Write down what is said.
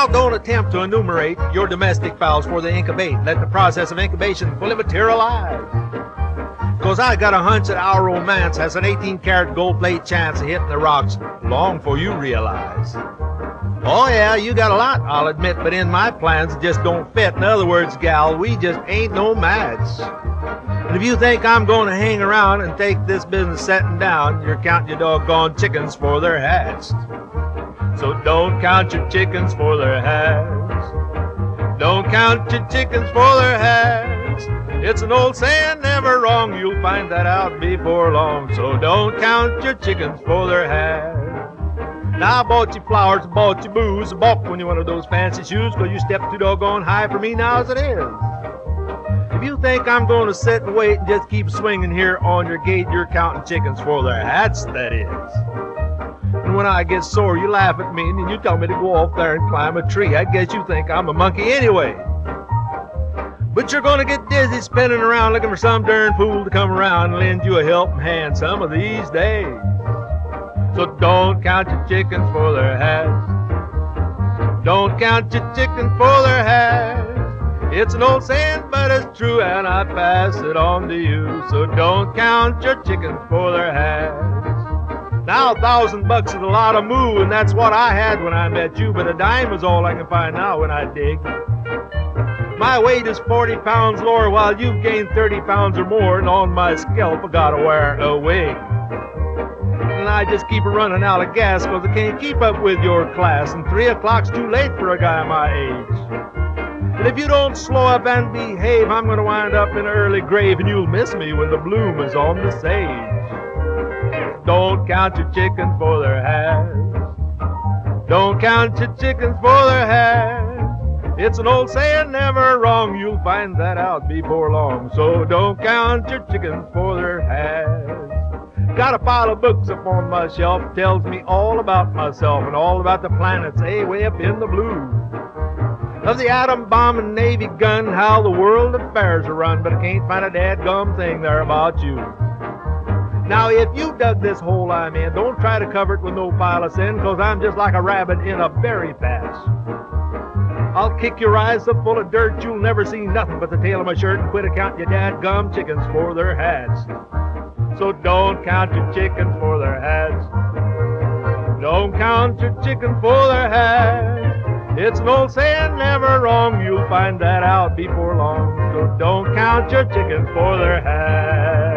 Now don't attempt to enumerate your domestic fowls for they incubate. Let the process of incubation fully materialize. Cause I got a hunch that our romance has an 18-karat gold plate chance of hitting the rocks long before you realize. Oh yeah, you got a lot, I'll admit, but in my plans it just don't fit. In other words, gal, we just ain't no match. And if you think I'm going to hang around and take this business setting down, you're counting your doggone chickens for their hatched. So don't count your chickens for their hatched. Don't count your chickens for their hatched. It's an old saying, never wrong, you'll find that out before long. So don't count your chickens for their hatched. Now I bought you flowers, bought you booze, I bought when you one of those fancy shoes, cause you stepped too doggone high for me now as it is. If you think I'm going to sit and wait and just keep swinging here on your gate, you're counting chickens for their hats, that is. And when I get sore, you laugh at me and then you tell me to go off there and climb a tree. I guess you think I'm a monkey anyway. But you're going to get dizzy spinning around looking for some darn fool to come around and lend you a helping hand some of these days. So don't count your chickens for their hats. Don't count your chickens for their hats. It's an old saying, but it's true, and I pass it on to you. So don't count your chickens for their hats. Now $1,000 is a lot of moo, and that's what I had when I met you, but a dime is all I can find now when I dig. My weight is 40 pounds lower, while you've gained 30 pounds or more, and on my scalp I gotta wear a wig. And I just keep running out of gas, cause I can't keep up with your class, and 3 o'clock's too late for a guy my age. And if you don't slow up and behave, I'm gonna wind up in an early grave, and you'll miss me when the bloom is on the sage. Don't count your chickens for their hats. Don't count your chickens for their hats. It's an old saying, never wrong, you'll find that out before long. So don't count your chickens for their hats. Got a pile of books up on my shelf, tells me all about myself and all about the planets, way up in the blue. Of the atom bomb and Navy gun, how the world affairs are run, but I can't find a dadgum thing there about you. Now if you dug this hole I'm in, don't try to cover it with no pile of sin, cause I'm just like a rabbit in a berry patch. I'll kick your eyes so full of dirt you'll never see nothing but the tail of my shirt, and quit a-counting your dadgum chickens for their hats. So don't count your chickens for their hats. Don't count your chickens for their hats. It's an old saying, never wrong, you'll find that out before long. So don't count your chickens for their hats.